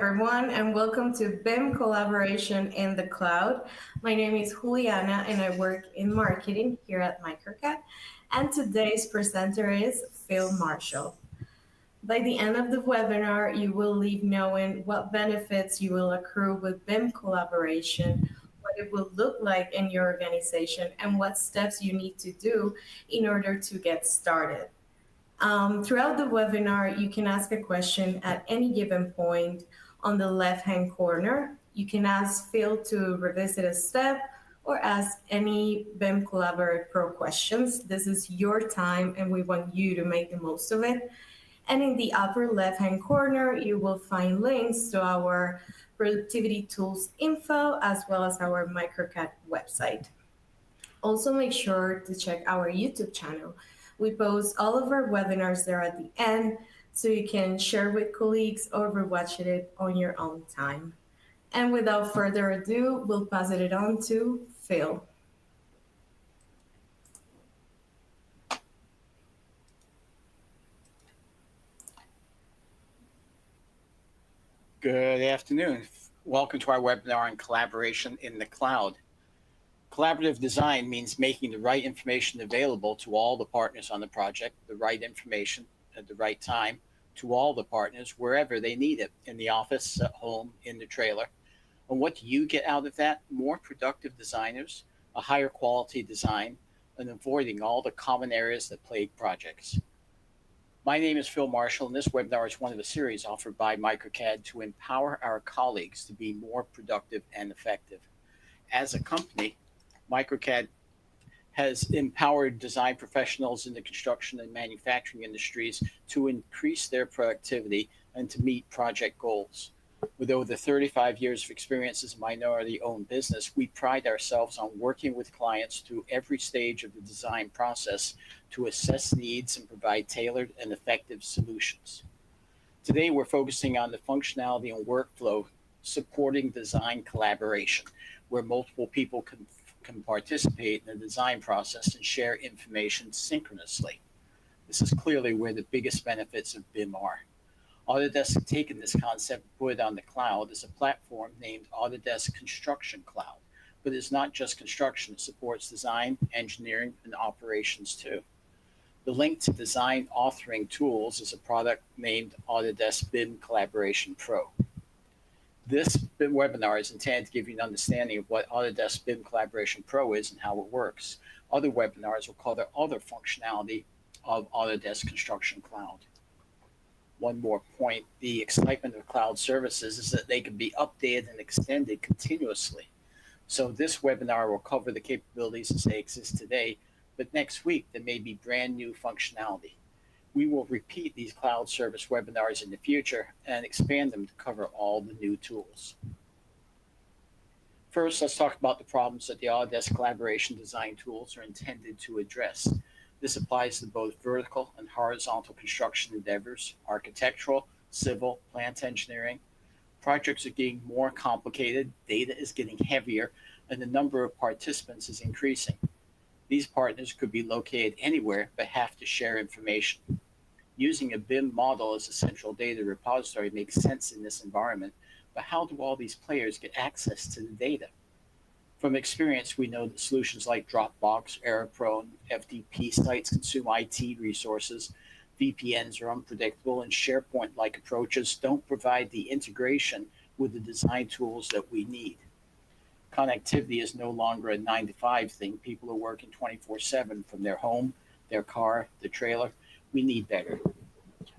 everyone, and welcome to BIM Collaboration in the Cloud. My name is Juliana, and I work in marketing here at Microcad. And today's presenter is Phil Marshall. By the end of the webinar, you will leave knowing what benefits you will accrue with BIM Collaboration, what it will look like in your organization, and what steps you need to do in order to get started. Throughout the webinar, you can ask a question at any given point on the left-hand corner. You can ask Phil to revisit a step or ask any BIM Collaborate Pro questions. This is your time and we want you to make the most of it. And in the upper left-hand corner, you will find links to our productivity tools info as well as our Microcad website. Also make sure to check our YouTube channel. We post all of our webinars there at the end, so you can share with colleagues or rewatch it on your own time. And without further ado, we'll pass it on to Phil. Good afternoon. Welcome to our webinar on collaboration in the cloud. Collaborative design means making the right information available to all the partners on the project, the right information at the right time to all the partners wherever they need it, in the office, at home, in the trailer. And what do you get out of that? More productive designers, a higher quality design, and avoiding all the common areas that plague projects. My name is Phil Marshall, and this webinar is one of a series offered by Microcad to empower our colleagues to be more productive and effective. As a company, Microcad has empowered design professionals in the construction and manufacturing industries to increase their productivity and to meet project goals. With over 35 years of experience as a minority-owned business, we pride ourselves on working with clients through every stage of the design process to assess needs and provide tailored and effective solutions. Today, we're focusing on the functionality and workflow supporting design collaboration, where multiple people can participate in the design process and share information synchronously. This is clearly where the biggest benefits of BIM are. Autodesk has taken this concept and put it on the cloud as a platform named Autodesk Construction Cloud. But it's not just construction, it supports design, engineering, and operations too. The link to design authoring tools is a product named Autodesk BIM Collaboration Pro. This webinar is intended to give you an understanding of what Autodesk BIM Collaboration Pro is and how it works. Other webinars will cover other functionality of Autodesk Construction Cloud. One more point, the excitement of cloud services is that they can be updated and extended continuously. So this webinar will cover the capabilities as they exist today, but next week there may be brand new functionality. We will repeat these cloud service webinars in the future and expand them to cover all the new tools. First, let's talk about the problems that the Autodesk collaboration design tools are intended to address. This applies to both vertical and horizontal construction endeavors, architectural, civil, plant engineering. Projects are getting more complicated, data is getting heavier, and the number of participants is increasing. These partners could be located anywhere but have to share information. Using a BIM model as a central data repository makes sense in this environment, but how do all these players get access to the data? From experience, we know that solutions like Dropbox, error-prone, FTP sites consume IT resources, VPNs are unpredictable, and SharePoint-like approaches don't provide the integration with the design tools that we need. Connectivity is no longer a 9-to-5 thing. People are working 24/7 from their home, their car, the trailer. We need better.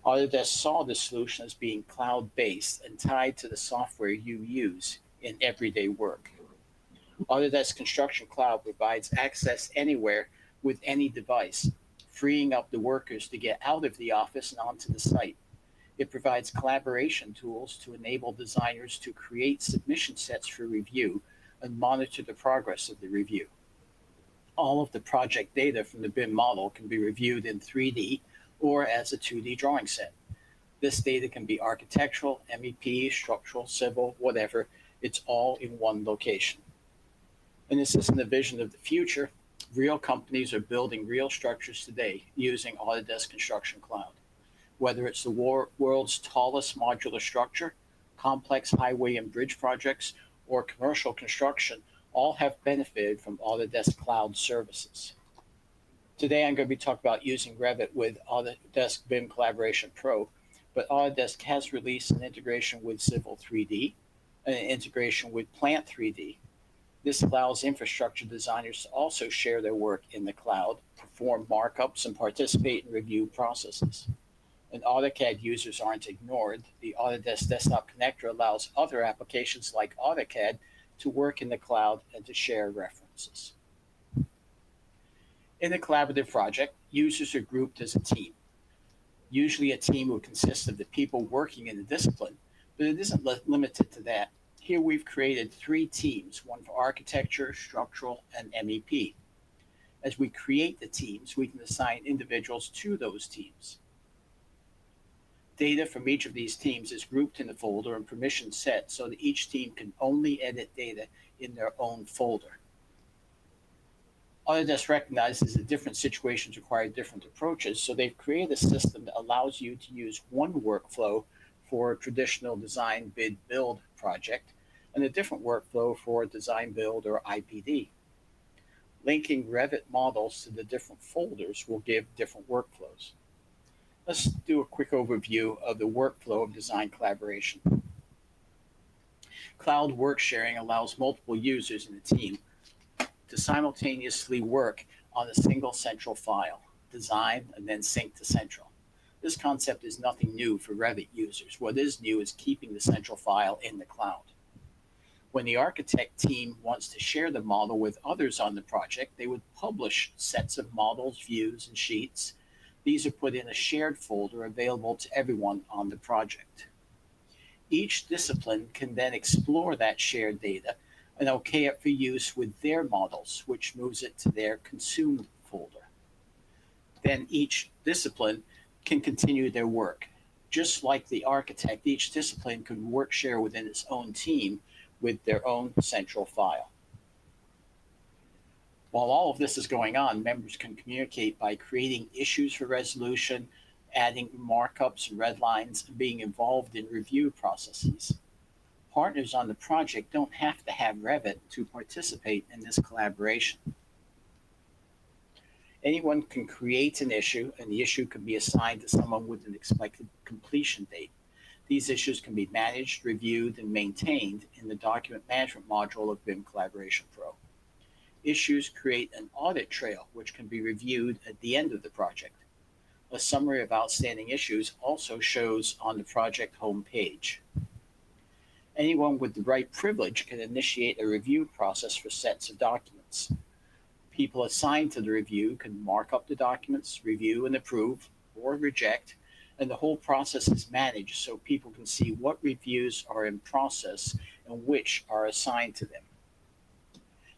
Autodesk saw this solution as being cloud-based and tied to the software you use in everyday work. Autodesk Construction Cloud provides access anywhere with any device, freeing up the workers to get out of the office and onto the site. It provides collaboration tools to enable designers to create submission sets for review and monitor the progress of the review. All of the project data from the BIM model can be reviewed in 3D or as a 2D drawing set. This data can be architectural, MEP, structural, civil, whatever. It's all in one location. And this isn't the vision of the future. Real companies are building real structures today using Autodesk Construction Cloud. Whether it's the world's tallest modular structure, complex highway and bridge projects, or commercial construction all have benefited from Autodesk Cloud services. Today, I'm going to be talking about using Revit with Autodesk BIM Collaboration Pro, but Autodesk has released an integration with Civil 3D and an integration with Plant 3D. This allows infrastructure designers to also share their work in the cloud, perform markups, and participate in review processes. And AutoCAD users aren't ignored. The Autodesk Desktop Connector allows other applications like AutoCAD to work in the cloud and to share references. In a collaborative project, users are grouped as a team. Usually a team would consist of the people working in the discipline, but it isn't limited to that. Here we've created 3 teams, one for architecture, structural, and MEP. As we create the teams, we can assign individuals to those teams. Data from each of these teams is grouped in a folder and permissions set so that each team can only edit data in their own folder. Autodesk recognizes that different situations require different approaches, so they've created a system that allows you to use one workflow for a traditional design bid build project and a different workflow for design build or IPD. Linking Revit models to the different folders will give different workflows. Let's do a quick overview of the workflow of design collaboration. Cloud work sharing allows multiple users in a team to simultaneously work on a single central file, design, and then sync to central. This concept is nothing new for Revit users. What is new is keeping the central file in the cloud. When the architect team wants to share the model with others on the project, they would publish sets of models, views, and sheets. These are put in a shared folder available to everyone on the project. Each discipline can then explore that shared data and okay it for use with their models, which moves it to their consumed folder. Then each discipline can continue their work. Just like the architect, each discipline could work share within its own team with their own central file. While all of this is going on, members can communicate by creating issues for resolution, adding markups and red lines, and being involved in review processes. Partners on the project don't have to have Revit to participate in this collaboration. Anyone can create an issue, and the issue can be assigned to someone with an expected completion date. These issues can be managed, reviewed, and maintained in the document management module of BIM Collaboration Pro. Issues create an audit trail, which can be reviewed at the end of the project. A summary of outstanding issues also shows on the project homepage. Anyone with the right privilege can initiate a review process for sets of documents. People assigned to the review can mark up the documents, review and approve, or reject, and the whole process is managed so people can see what reviews are in process and which are assigned to them.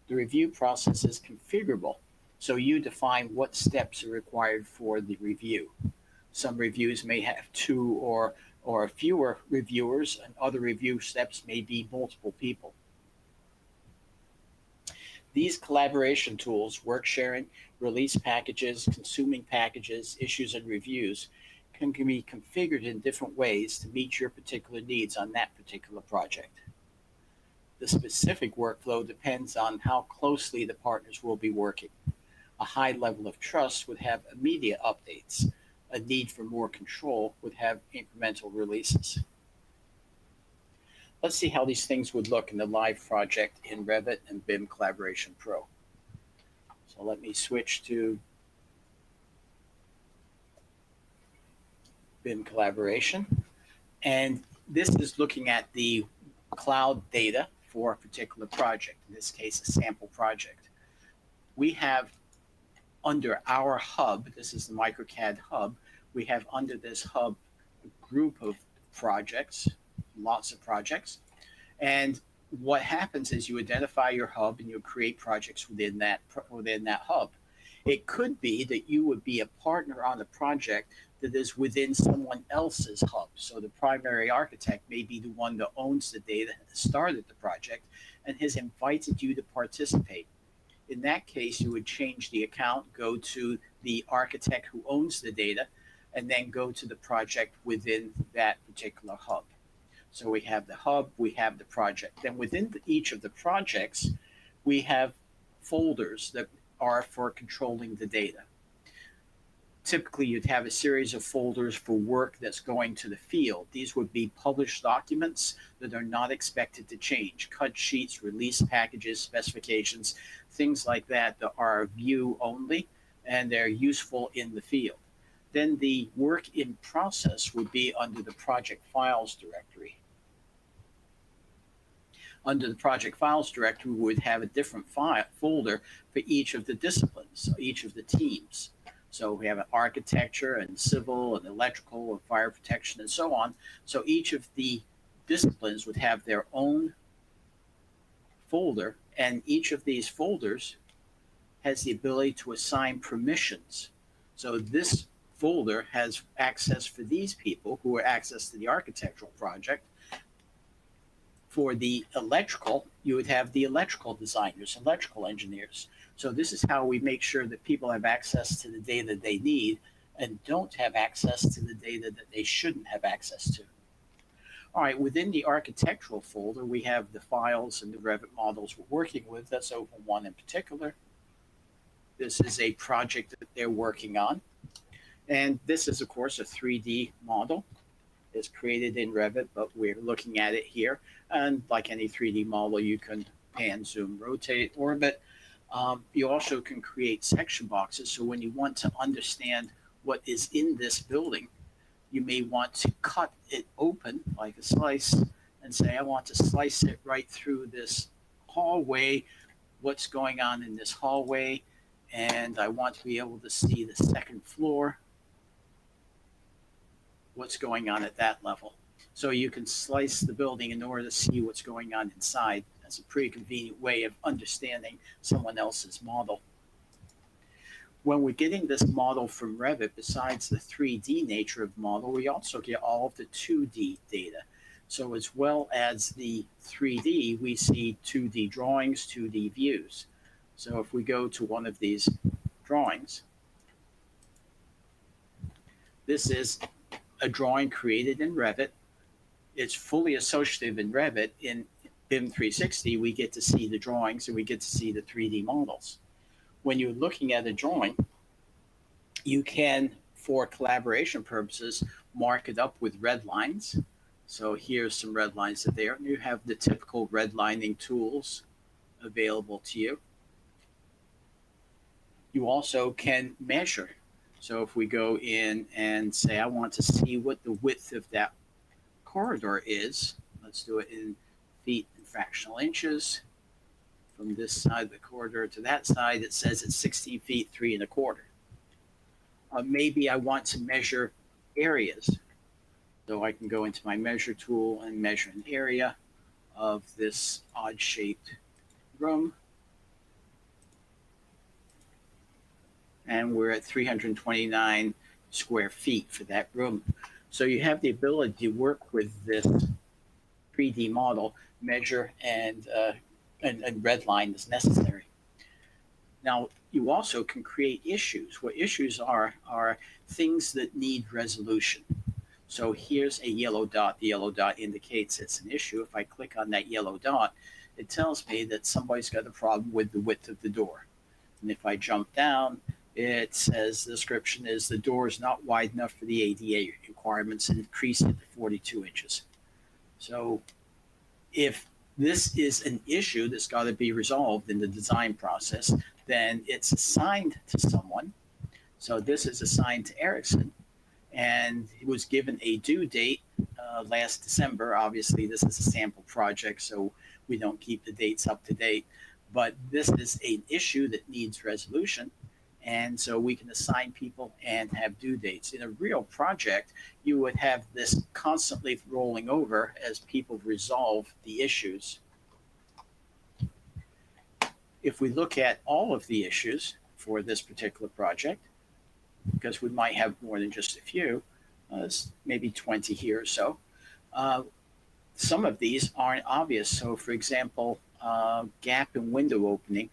The review process is configurable, so you define what steps are required for the review. Some reviews may have 2 or fewer reviewers, and other review steps may be multiple people. These collaboration tools, work sharing, release packages, consuming packages, issues, and reviews, can be configured in different ways to meet your particular needs on that particular project. The specific workflow depends on how closely the partners will be working. A high level of trust would have immediate updates. A need for more control would have incremental releases. Let's see how these things would look in the live project in Revit and BIM Collaboration Pro. So let me switch to BIM Collaboration. And this is looking at the cloud data for a particular project, in this case, a sample project. We have under our hub, this is the Microcad Hub, we have under this hub a group of projects, lots of projects. And what happens is you identify your hub and you create projects within that hub. It could be that you would be a partner on a project that is within someone else's hub. So the primary architect may be the one that owns the data, started the project, and has invited you to participate. In that case, you would change the account, go to the architect who owns the data, and then go to the project within that particular hub. So we have the hub, we have the project. Then within each of the projects, we have folders that are for controlling the data. Typically, you'd have a series of folders for work that's going to the field. These would be published documents that are not expected to change, cut sheets, release packages, specifications, things like that that are view only, and they're useful in the field. Then the work in process would be under the project files directory. Under the project files directory, we would have a different folder for each of the disciplines, so each of the teams. So we have an architecture and civil and electrical and fire protection and so on. So each of the disciplines would have their own folder, and each of these folders has the ability to assign permissions. So this folder has access for these people who are access to the architectural project. For the electrical, you would have the electrical designers, electrical engineers. So this is how we make sure that people have access to the data they need and don't have access to the data that they shouldn't have access to. All right, within the architectural folder, we have the files and the Revit models we're working with. That's open one in particular. This is a project that they're working on. And this is, of course, a 3D model. It's created in Revit, but we're looking at it here. And like any 3D model, you can pan, zoom, rotate, orbit. You also can create section boxes. So when you want to understand what is in this building, you may want to cut it open like a slice and say, I want to slice it right through this hallway, what's going on in this hallway, and I want to be able to see the second floor, what's going on at that level. So you can slice the building in order to see what's going on inside. That's a pretty convenient way of understanding someone else's model. When we're getting this model from Revit, besides the 3D nature of the model, we also get all of the 2D data. So as well as the 3D, we see 2D drawings, 2D views. So if we go to one of these drawings, this is a drawing created in Revit. It's fully associative in Revit. In BIM 360, we get to see the drawings and we get to see the 3D models. When you're looking at a drawing, you can, for collaboration purposes, mark it up with red lines. So here's some red lines there. You have the typical redlining tools available to you. You also can measure. So if we go in and say, I want to see what the width of that corridor is, let's do it in feet and fractional inches. From this side of the corridor to that side, it says it's 16 feet, 3 1/4. Maybe I want to measure areas. So I can go into my measure tool and measure an area of this odd shaped room. And we're at 329 square feet for that room. So you have the ability to work with this 3D model, measure and redline as necessary. Now, you also can create issues. What issues are things that need resolution. So here's a yellow dot. The yellow dot indicates it's an issue. If I click on that yellow dot, it tells me that somebody's got a problem with the width of the door. And if I jump down, it says the description is the door is not wide enough for the ADA requirements and increase it to 42 inches. So if this is an issue that's got to be resolved in the design process, then it's assigned to someone. So this is assigned to Erickson, and he was given a due date last December. Obviously, this is a sample project, so we don't keep the dates up to date. But this is an issue that needs resolution, and so we can assign people and have due dates. In a real project, you would have this constantly rolling over as people resolve the issues. If we look at all of the issues for this particular project, because we might have more than just a few, maybe 20 here or so, some of these aren't obvious. So for example, gap in window opening,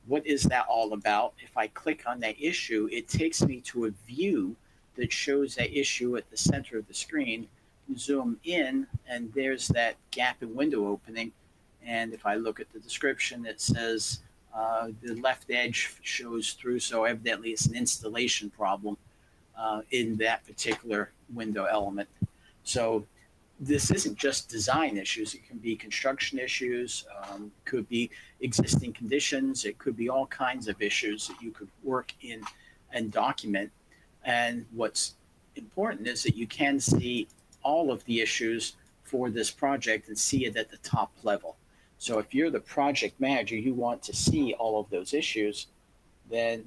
what is that all about? If I click on that issue, it takes me to a view that shows that issue at the center of the screen, zoom in, and there's that gap in window opening. And if I look at the description, it says the left edge shows through, so evidently it's an installation problem in that particular window element. So this isn't just design issues. It can be construction issues, could be existing conditions. It could be all kinds of issues that you could work in and document. And what's important is that you can see all of the issues for this project and see it at the top level. So if you're the project manager, you want to see all of those issues, then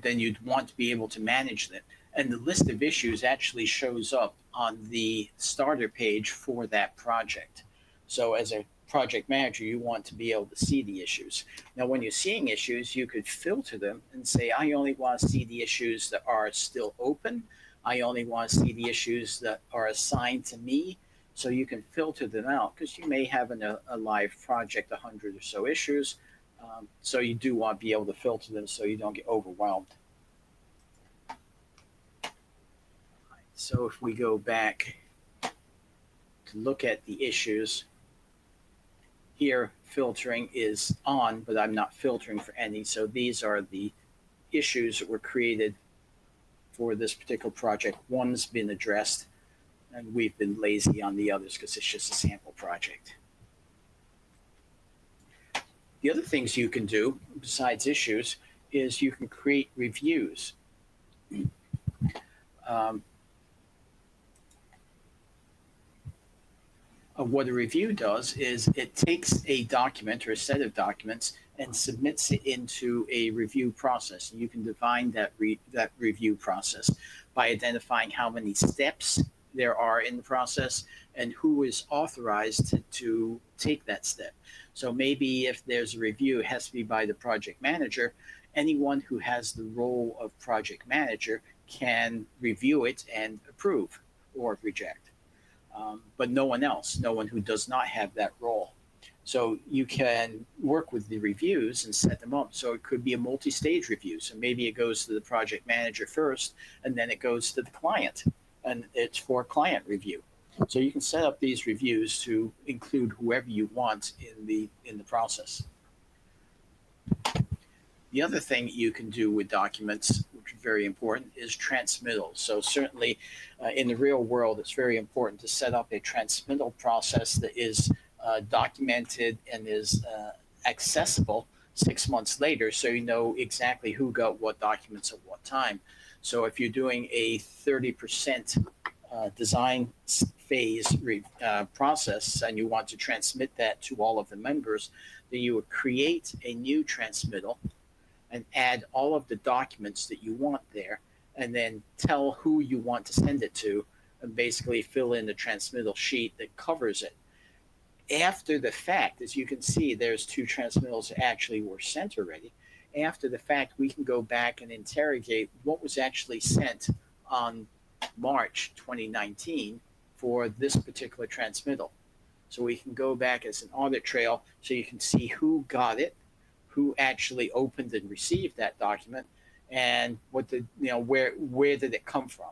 you'd want to be able to manage them. And the list of issues actually shows up on the starter page for that project. So as a project manager, you want to be able to see the issues. Now, when you're seeing issues, you could filter them and say, I only want to see the issues that are still open. I only want to see the issues that are assigned to me. So you can filter them out, because you may have a live project, 100 or so issues. So you do want to be able to filter them so you don't get overwhelmed. So if we go back to look at the issues, here filtering is on, but I'm not filtering for any. So these are the issues that were created for this particular project. One's been addressed, and we've been lazy on the others because it's just a sample project. The other things you can do besides issues is you can create reviews. What a review does is it takes a document or a set of documents and submits it into a review process. You can define that review process by identifying how many steps there are in the process and who is authorized to take that step. So maybe if there's a review, it has to be by the project manager. Anyone who has the role of project manager can review it and approve or reject. But no one else, no one who does not have that role. So you can work with the reviews and set them up. So it could be a multi-stage review. So maybe it goes to the project manager first, and then it goes to the client, and it's for client review. So you can set up these reviews to include whoever you want in the process. The other thing you can do with documents, which is very important, is transmittal. So certainly in the real world, it's very important to set up a transmittal process that is documented and is accessible 6 months later, so you know exactly who got what documents at what time. So if you're doing a 30% design phase process and you want to transmit that to all of the members, then you would create a new transmittal and add all of the documents that you want there, and then tell who you want to send it to, and basically fill in the transmittal sheet that covers it. After the fact, as you can see, there's 2 transmittals that actually were sent already. After the fact, we can go back and interrogate what was actually sent on March 2019 for this particular transmittal. So we can go back as an audit trail so you can see who got it, who actually opened and received that document, and what the where did it come from.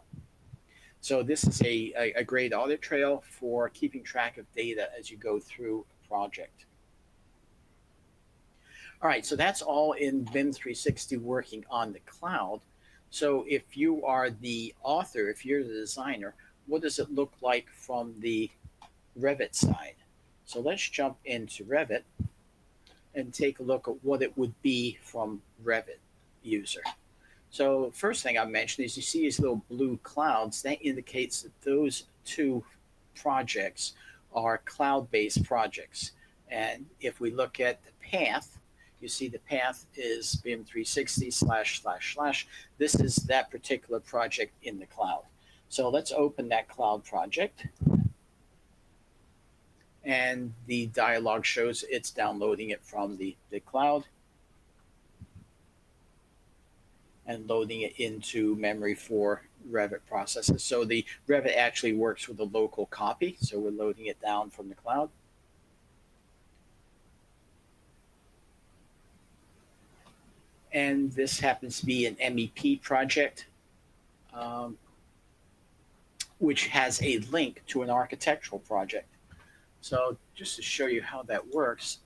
So this is a great audit trail for keeping track of data as you go through a project. All right, so that's all in BIM 360 working on the cloud. So if you are the author, if you're the designer, what does it look like from the Revit side? So let's jump into Revit and take a look at what it would be from Revit user. So first thing I mentioned is you see these little blue clouds. That indicates that those 2 projects are cloud-based projects. And if we look at the path, you see the path is BIM 360 ///. This is that particular project in the cloud. So let's open that cloud project. And the dialog shows it's downloading it from the cloud and loading it into memory for Revit processes. So the Revit actually works with a local copy. So we're loading it down from the cloud. And this happens to be an MEP project. which has a link to an architectural project. So just to show you how that works,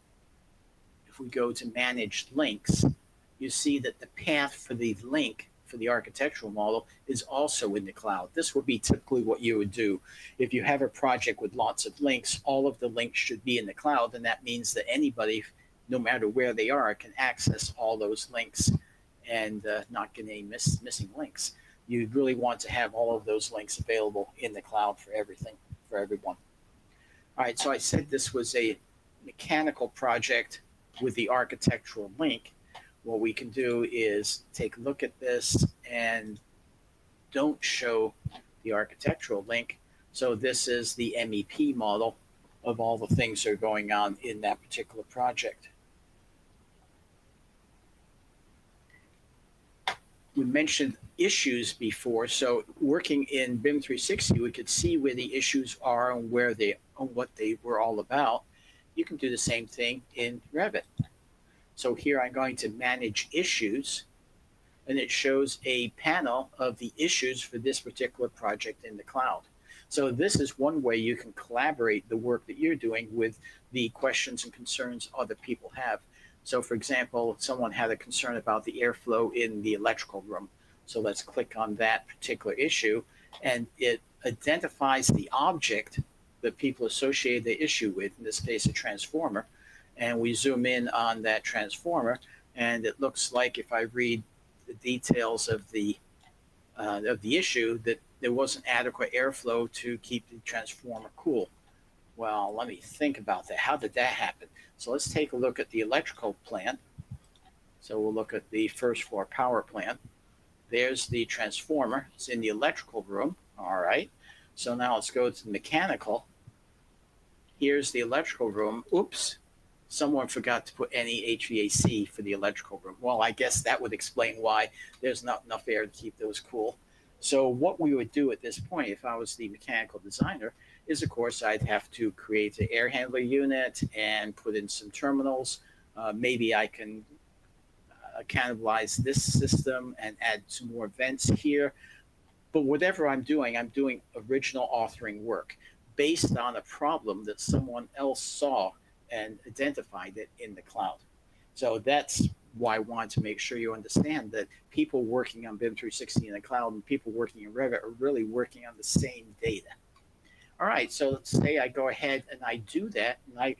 if we go to manage links, you see that the path for the link for the architectural model is also in the cloud. This would be typically what you would do. If you have a project with lots of links, all of the links should be in the cloud, and that means that anybody, no matter where they are, can access all those links and not get any missing links. You really want to have all of those links available in the cloud for everything, for everyone. All right, so I said this was a mechanical project with the architectural link. What we can do is take a look at this and don't show the architectural link. So this is the MEP model of all the things that are going on in that particular project. We mentioned issues before, so working in BIM 360, we could see where the issues are and what they were all about. You can do the same thing in Revit. So here I'm going to manage issues, and it shows a panel of the issues for this particular project in the cloud. So this is one way you can collaborate the work that you're doing with the questions and concerns other people have. So for example, someone had a concern about the airflow in the electrical room. So let's click on that particular issue, and it identifies the object that people associate the issue with, in this case, a transformer. And we zoom in on that transformer, and it looks like, if I read the details of the issue, that there wasn't adequate airflow to keep the transformer cool. Well, let me think about that. How did that happen? So let's take a look at the electrical plant. So we'll look at the first floor power plant. There's the transformer. It's in the electrical room. All right. So now let's go to the mechanical. Here's the electrical room. Oops. Someone forgot to put any HVAC for the electrical room. Well, I guess that would explain why there's not enough air to keep those cool. So what we would do at this point, if I was the mechanical designer, is of course I'd have to create an air handler unit and put in some terminals. Maybe I can cannibalize this system and add some more vents here. But whatever I'm doing original authoring work based on a problem that someone else saw and identified it in the cloud. So that's why I want to make sure you understand that people working on BIM 360 in the cloud and people working in Revit are really working on the same data. All right, so let's say I go ahead and I do that and I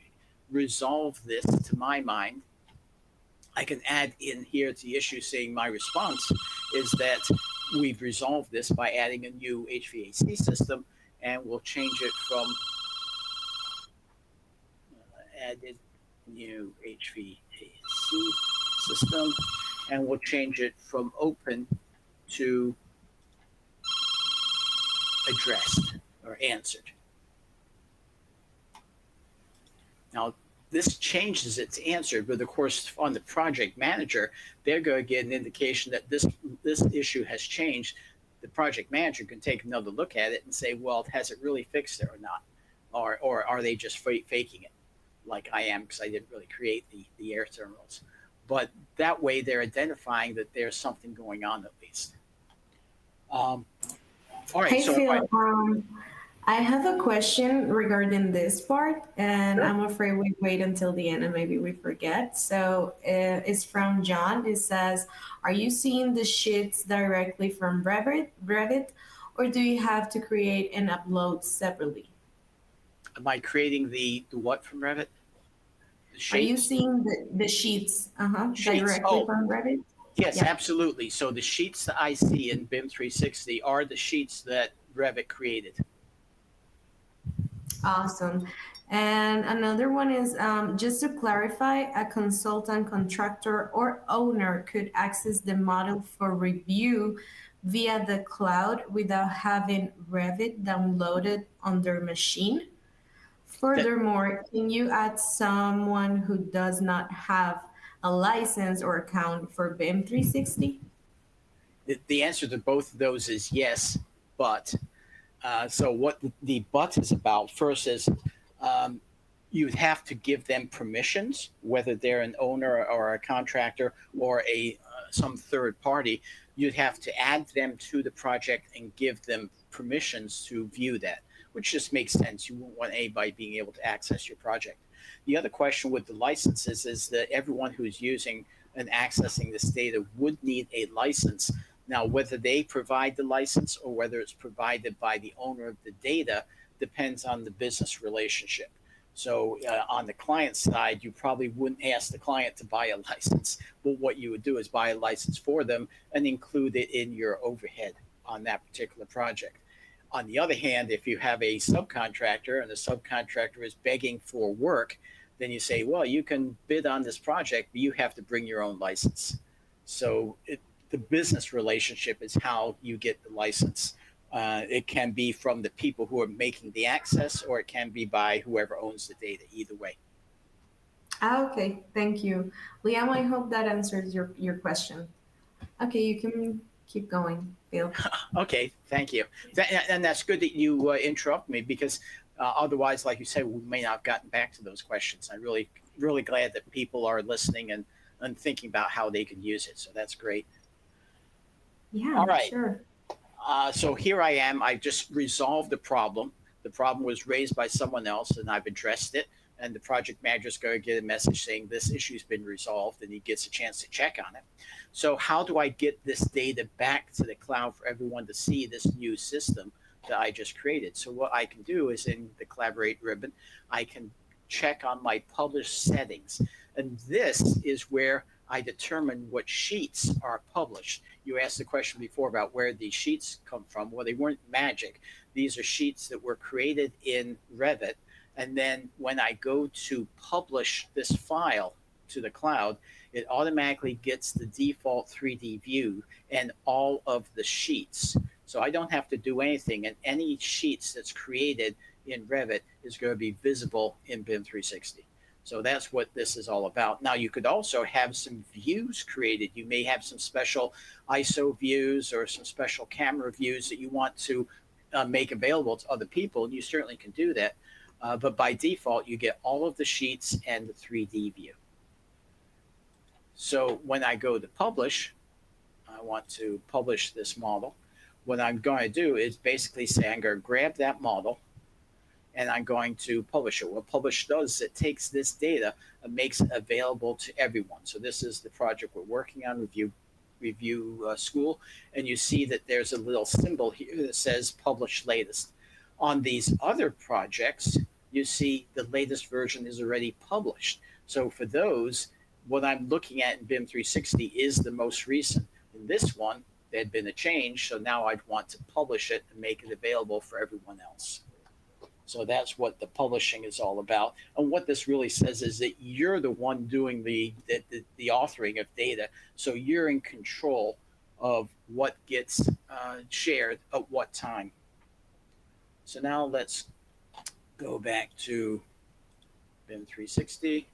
resolve this to my mind. I can add in here to the issue saying my response is that we've resolved this by adding a new HVAC system, and we'll change it from added new HVAC system, and we'll change it from open to addressed or answered. Now, this changes its answer, but of course, on the project manager, they're going to get an indication that this issue has changed. The project manager can take another look at it and say, well, has it really fixed it or not? Or are they just faking it, like I am, because I didn't really create the air terminals. But that way, they're identifying that there's something going on at least. All right, Hey, so Phil, I have a question regarding this part, and Sure. I'm afraid we wait until the end and maybe we forget. So it's from John. It says, are you seeing the sheets directly from Revit, or do you have to create and upload separately? Am I creating the what from Revit? Are you seeing the sheets Sheets. directly Oh. from Revit? Yes, Yeah. absolutely. So the sheets that I see in BIM 360 are the sheets that Revit created. Awesome. And another one is just to clarify, a consultant, contractor, or owner could access the model for review via the cloud without having Revit downloaded on their machine. Furthermore, can you add someone who does not have a license or account for BIM 360? The answer to both of those is yes, but so what the but is about first is you'd have to give them permissions, whether they're an owner or a contractor or some third party, you'd have to add them to the project and give them permissions to view that, which just makes sense. You won't want anybody being able to access your project. The other question with the licenses is that everyone who's using and accessing this data would need a license. Now, whether they provide the license or whether it's provided by the owner of the data depends on the business relationship. So on the client side, you probably wouldn't ask the client to buy a license, but what you would do is buy a license for them and include it in your overhead on that particular project. On the other hand, if you have a subcontractor and the subcontractor is begging for work, then you say, well, you can bid on this project, but you have to bring your own license. So the business relationship is how you get the license. It can be from the people who are making the access, or it can be by whoever owns the data, either way. Okay, thank you. Liam, I hope that answers your question. Okay, you can keep going, Bill. Okay, thank you. And that's good that you interrupt me, because otherwise, like you said, we may not have gotten back to those questions. I'm really glad that people are listening and thinking about how they can use it. So that's great. Yeah, all right. Sure. So here I am. I just resolved the problem. The problem was raised by someone else, and I've addressed it. And the project manager is going to get a message saying this issue's been resolved, and he gets a chance to check on it. So how do I get this data back to the cloud for everyone to see this new system that I just created? So what I can do is in the Collaborate ribbon, I can check on my published settings. And this is where I determine what sheets are published. You asked the question before about where these sheets come from. Well, they weren't magic. These are sheets that were created in Revit. And then when I go to publish this file to the cloud, it automatically gets the default 3D view and all of the sheets. So I don't have to do anything, and any sheets that's created in Revit is going to be visible in BIM 360. So that's what this is all about. Now, you could also have some views created. You may have some special ISO views or some special camera views that you want to make available to other people, and you certainly can do that. But by default, you get all of the sheets and the 3D view. So when I go to publish, I want to publish this model. What I'm going to do is basically say I'm going to grab that model and I'm going to publish it. What publish does is it takes this data and makes it available to everyone. So this is the project we're working on, review school, and you see that there's a little symbol here that says publish latest. On these other projects, you see the latest version is already published. So for those, what I'm looking at in BIM 360 is the most recent. In this one, there had been a change, so now I'd want to publish it and make it available for everyone else. So that's what the publishing is all about. And what this really says is that you're the one doing the authoring of data, so you're in control of what gets shared at what time. So now let's go back to BIM 360.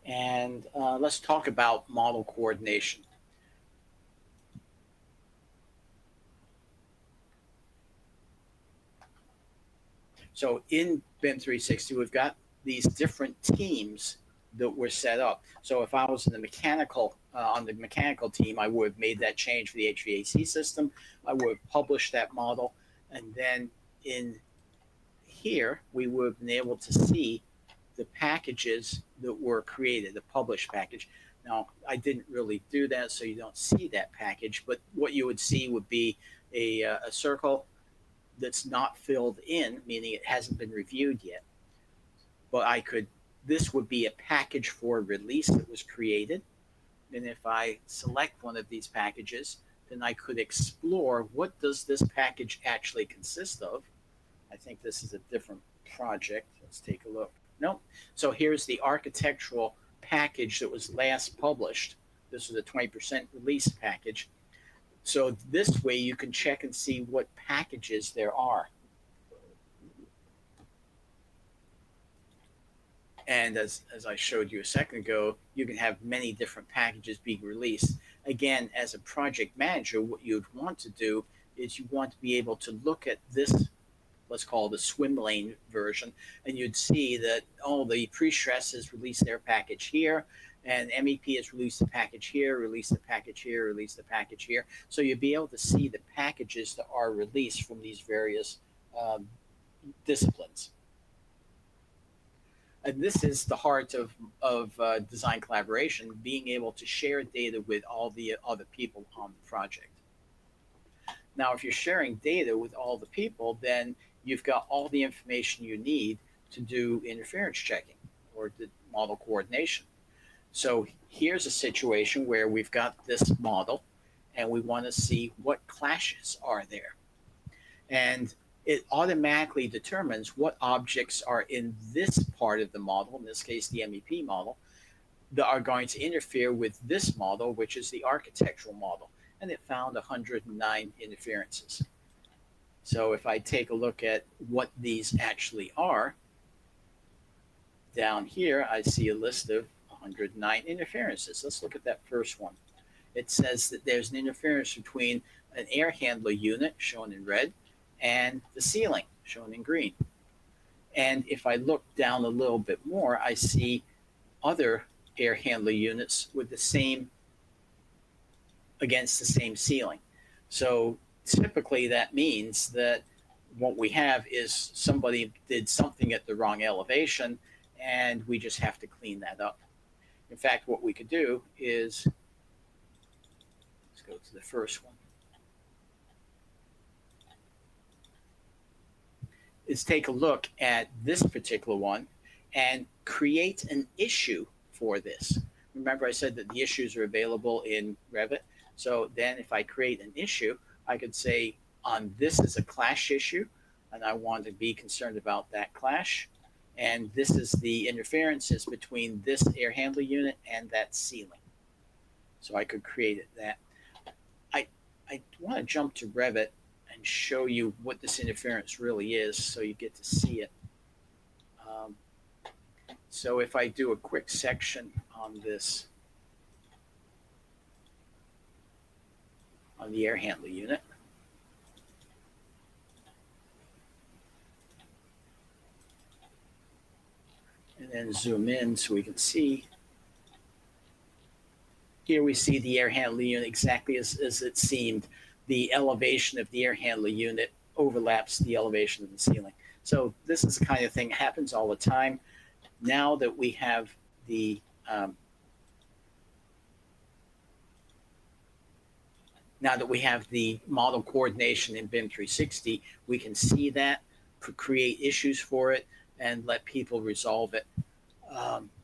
And let's talk about model coordination. So in BIM 360, we've got these different teams that were set up. So if I was in the mechanical, on the mechanical team, I would have made that change for the HVAC system. I would have published that model. And then in here, we would have been able to see the packages that were created, the published package. Now, I didn't really do that, so you don't see that package, but what you would see would be a circle that's not filled in, meaning it hasn't been reviewed yet. But this would be a package for release that was created. And if I select one of these packages, then I could explore what does this package actually consist of. I think this is a different project. Let's take a look. Nope. So here's the architectural package that was last published. This is a 20% release package. So this way you can check and see what packages there are. And as I showed you a second ago, you can have many different packages being released. Again, as a project manager, what you'd want to do is you want to be able to look at this let's call it the swim lane version, and you'd see that, oh, the pre-stress has released their package here, and MEP has released a package here, released a package here, released a package here. So you'd be able to see the packages that are released from these various disciplines. And this is the heart of design collaboration, being able to share data with all the other people on the project. Now, if you're sharing data with all the people, then you've got all the information you need to do interference checking or the model coordination. So here's a situation where we've got this model and we want to see what clashes are there. And it automatically determines what objects are in this part of the model, in this case, the MEP model, that are going to interfere with this model, which is the architectural model. And it found 109 interferences. So if I take a look at what these actually are, down here, I see a list of 109 interferences. Let's look at that first one. It says that there's an interference between an air handler unit, shown in red, and the ceiling, shown in green. And if I look down a little bit more, I see other air handler units with the same against the same ceiling. So typically that means that what we have is somebody did something at the wrong elevation and we just have to clean that up. In fact, what we could do is, let's go to the first one, is take a look at this particular one and create an issue for this. Remember I said that the issues are available in Revit. So then if I create an issue, I could say on this is a clash issue, and I want to be concerned about that clash. And this is the interferences between this air handler unit and that ceiling. So I could create that. I want to jump to Revit and show you what this interference really is so you get to see it. So if I do a quick section on this, on the air handler unit. And then zoom in so we can see. Here we see the air handler unit exactly as it seemed. The elevation of the air handler unit overlaps the elevation of the ceiling. So this is the kind of thing that happens all the time. Now that we have the model coordination in BIM 360, we can see that, create issues for it, and let people resolve it.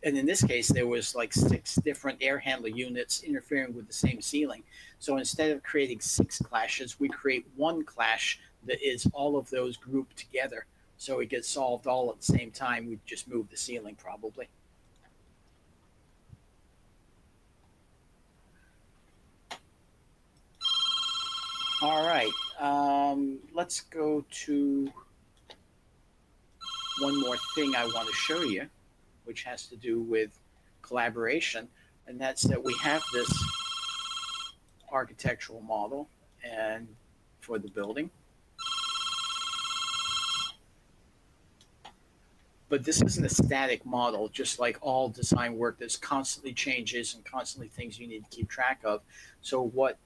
And in this case, there was like 6 different air handler units interfering with the same ceiling. So instead of creating 6 clashes, we create 1 clash that is all of those grouped together. So it gets solved all at the same time. We just move the ceiling probably. All right, let's go to one more thing I want to show you, which has to do with collaboration, and that's that we have this architectural model and for the building. But this isn't a static model, just like all design work. There's constantly changes and constantly things you need to keep track of. So what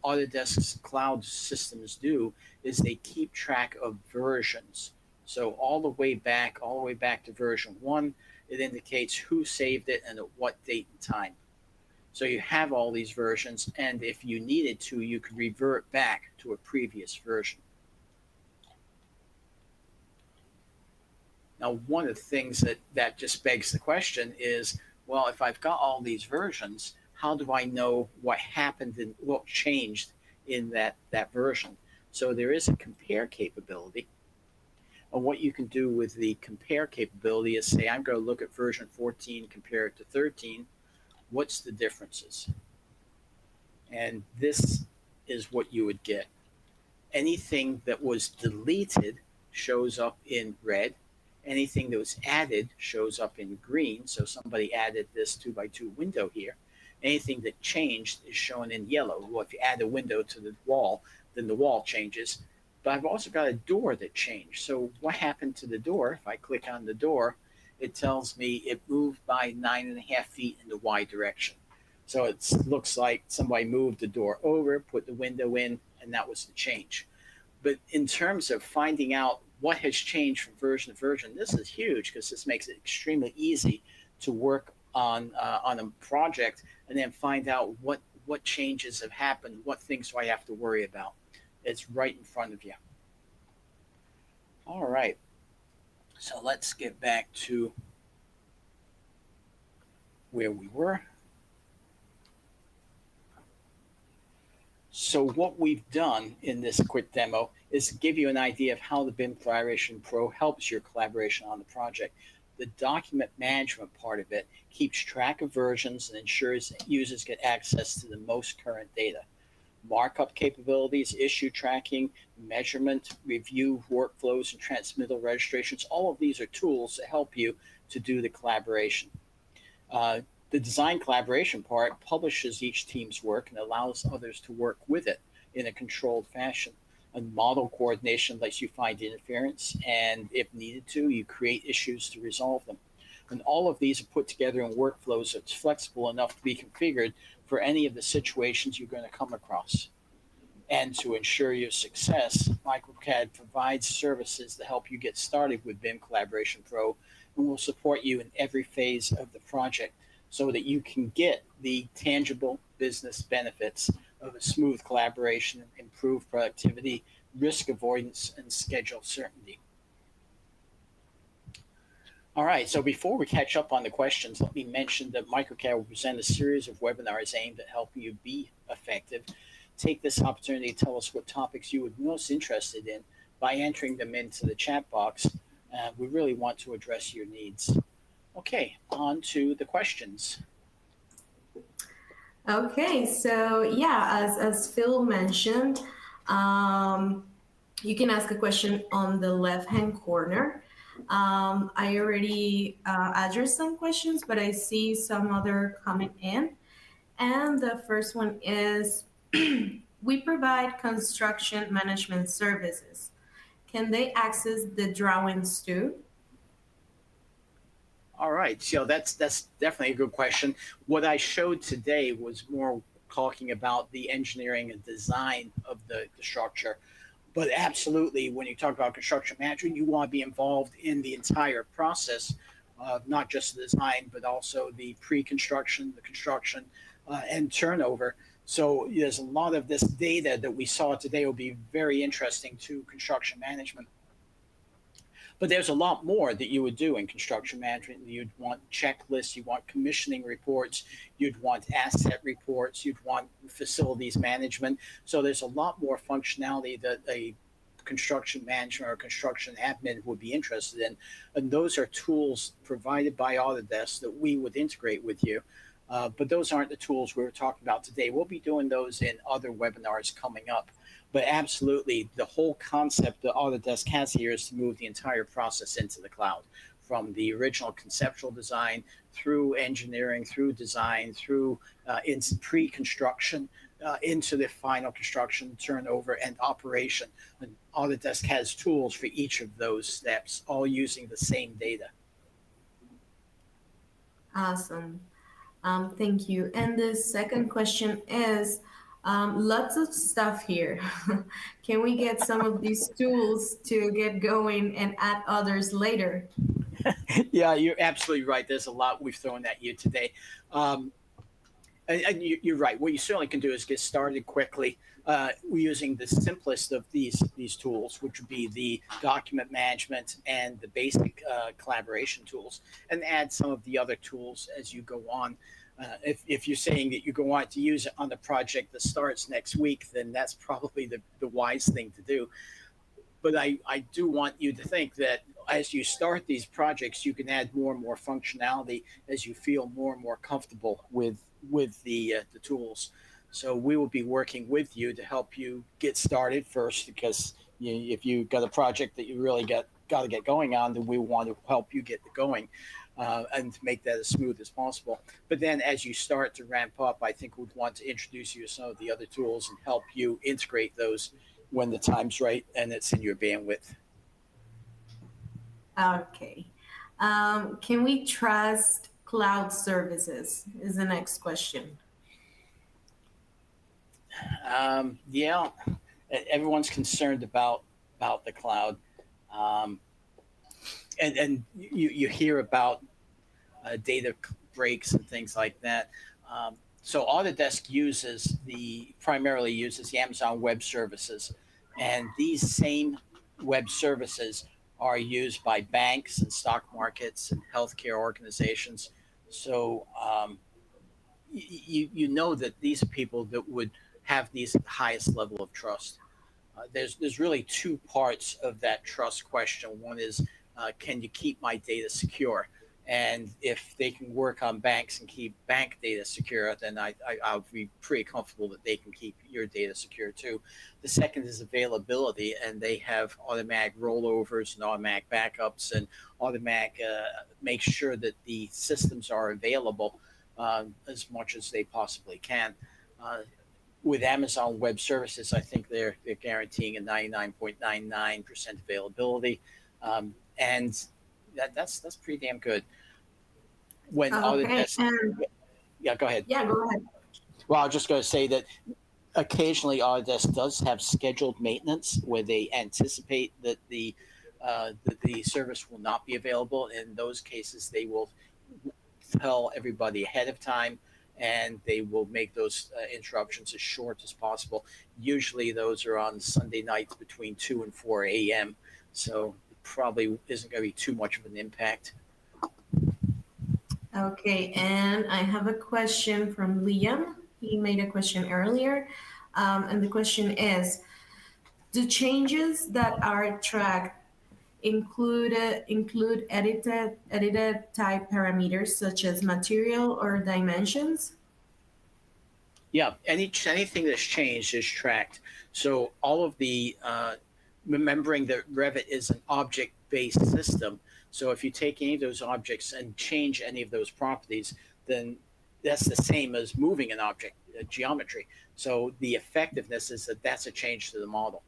Autodesk's cloud systems do is they keep track of versions. So all the way back to version 1, it indicates who saved it and at what date and time. So you have all these versions, and if you needed to, you could revert back to a previous version. Now, one of the things that just begs the question is, well, if I've got all these versions, how do I know what happened and what changed in that version? So there is a compare capability. And what you can do with the compare capability is say, I'm going to look at version 14, compare it to 13. What's the differences? And this is what you would get. Anything that was deleted shows up in red. Anything that was added shows up in green. So somebody added this 2x2 window here. Anything that changed is shown in yellow. Well, if you add a window to the wall, then the wall changes. but I've also got a door that changed. So what happened to the door? If I click on the door, it tells me it moved by 9.5 feet in the Y direction. So it looks like somebody moved the door over, put the window in, and that was the change. But in terms of finding out what has changed from version to version, this is huge because this makes it extremely easy to work on a project and then find out what changes have happened, what things do I have to worry about. It's right in front of you. All right, so let's get back to where we were. So what we've done in this quick demo is give you an idea of how the BIM Collaboration Pro helps your collaboration on the project. The document management part of it keeps track of versions and ensures that users get access to the most current data. Markup capabilities, issue tracking, measurement, review workflows, and transmittal registrations, all of these are tools that help you to do the collaboration. The design collaboration part publishes each team's work and allows others to work with it in a controlled fashion. And model coordination lets you find interference, and if needed to, you create issues to resolve them. And all of these are put together in workflows that's flexible enough to be configured for any of the situations you're going to come across. And to ensure your success, Microcad provides services to help you get started with BIM Collaboration Pro and will support you in every phase of the project, so that you can get the tangible business benefits of a smooth collaboration, improved productivity, risk avoidance, and schedule certainty. All right, so before we catch up on the questions, let me mention that Microcad will present a series of webinars aimed at helping you be effective. Take this opportunity to tell us what topics you would be most interested in by entering them into the chat box. We really want to address your needs. Okay, on to the questions. Okay, so yeah, as Phil mentioned, you can ask a question on the left-hand corner. I already addressed some questions, but I see some other coming in. And the first one is, we provide construction management services. Can they access the drawings too? All right, so that's definitely a good question. What I showed today was more talking about the engineering and design of the structure. But absolutely, when you talk about construction management, you want to be involved in the entire process, not just the design, but also the pre-construction, the construction, and turnover. So there's a lot of this data that we saw today will be very interesting to construction management. But there's a lot more that you would do in construction management. You'd want checklists, you want commissioning reports, you'd want asset reports, you'd want facilities management. So there's a lot more functionality that a construction manager or construction admin would be interested in. And those are tools provided by Autodesk that we would integrate with you. But those aren't the tools we were talking about today. We'll be doing those in other webinars coming up. But absolutely, the whole concept that Autodesk has here is to move the entire process into the cloud, from the original conceptual design through engineering, through design, through into pre-construction, into the final construction, turnover, and operation. And Autodesk has tools for each of those steps, all using the same data. Awesome. Thank you. And the second question is, lots of stuff here. Can we get some of these tools to get going and add others later? Yeah, you're absolutely right. There's a lot we've thrown at you today. And you're right. What you certainly can do is get started quickly using the simplest of these tools, which would be the document management and the basic collaboration tools, and add some of the other tools as you go on. If you're saying that you go on to use it on the project that starts next week, then that's probably the wise thing to do. But I do want you to think that as you start these projects, you can add more and more functionality as you feel more and more comfortable with the tools. So we will be working with you to help you get started first, because if you got a project that you really got to get going on, then we want to help you get going and to make that as smooth as possible. But then as you start to ramp up, I think we'd want to introduce you to some of the other tools and help you integrate those when the time's right and it's in your bandwidth. Okay. Can we trust cloud services is the next question. Yeah, everyone's concerned about the cloud, and you hear about data breaks and things like that. So Autodesk primarily uses the Amazon Web Services, and these same web services are used by banks and stock markets and healthcare organizations. So you know that these are people that would have these at the highest level of trust. There's really two parts of that trust question. One is, can you keep my data secure? And if they can work on banks and keep bank data secure, then I'll be pretty comfortable that they can keep your data secure too. The second is availability, and they have automatic rollovers and automatic backups and automatic make sure that the systems are available as much as they possibly can. With Amazon Web Services, I think they're guaranteeing a 99.99% availability, and that's pretty damn good. When Autodesk, yeah, go ahead. Yeah, go ahead. Well, I was just going to say that occasionally Autodesk does have scheduled maintenance where they anticipate that the service will not be available. In those cases, they will tell everybody ahead of time, and they will make those interruptions as short as possible. Usually those are on Sunday nights between 2 and 4 a.m. So it probably isn't going to be too much of an impact. Okay, and I have a question from Liam. He made a question earlier, and the question is, do changes that are tracked include edited type parameters such as material or dimensions? Yeah, anything that's changed is tracked. So all of the remembering that Revit is an object-based system. So if you take any of those objects and change any of those properties, then that's the same as moving an object, geometry. So the effectiveness is that that's a change to the model.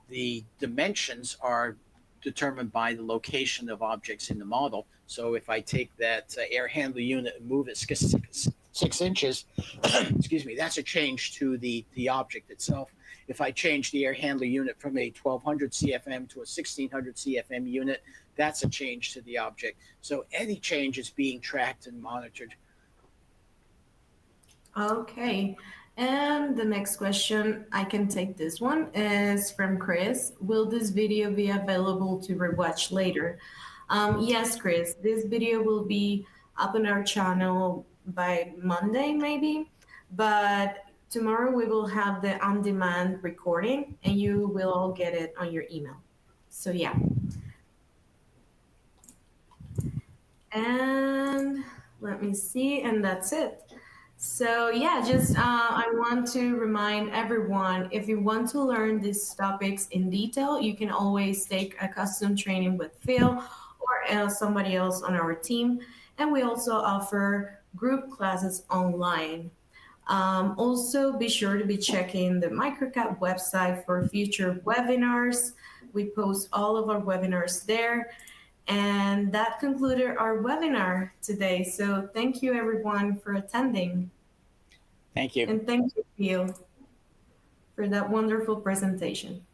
The dimensions are determined by the location of objects in the model. So if I take that air handler unit and move it 6 inches, excuse me, that's a change to the object itself. If I change the air handler unit from a 1200 CFM to a 1600 CFM unit, that's a change to the object. So any change is being tracked and monitored. Okay, and the next question, I can take this one, is from Chris. Will this video be available to rewatch later? Yes, Chris, this video will be up on our channel by Monday maybe, but tomorrow we will have the on-demand recording and you will all get it on your email. So yeah. And let me see, and that's it. So yeah, just I want to remind everyone, if you want to learn these topics in detail, you can always take a custom training with Phil or somebody else on our team. And we also offer group classes online. Also, be sure to be checking the Microcad website for future webinars. We post all of our webinars there. And that concluded our webinar today. So thank you everyone for attending. Thank you. And thank you, Phil, for that wonderful presentation.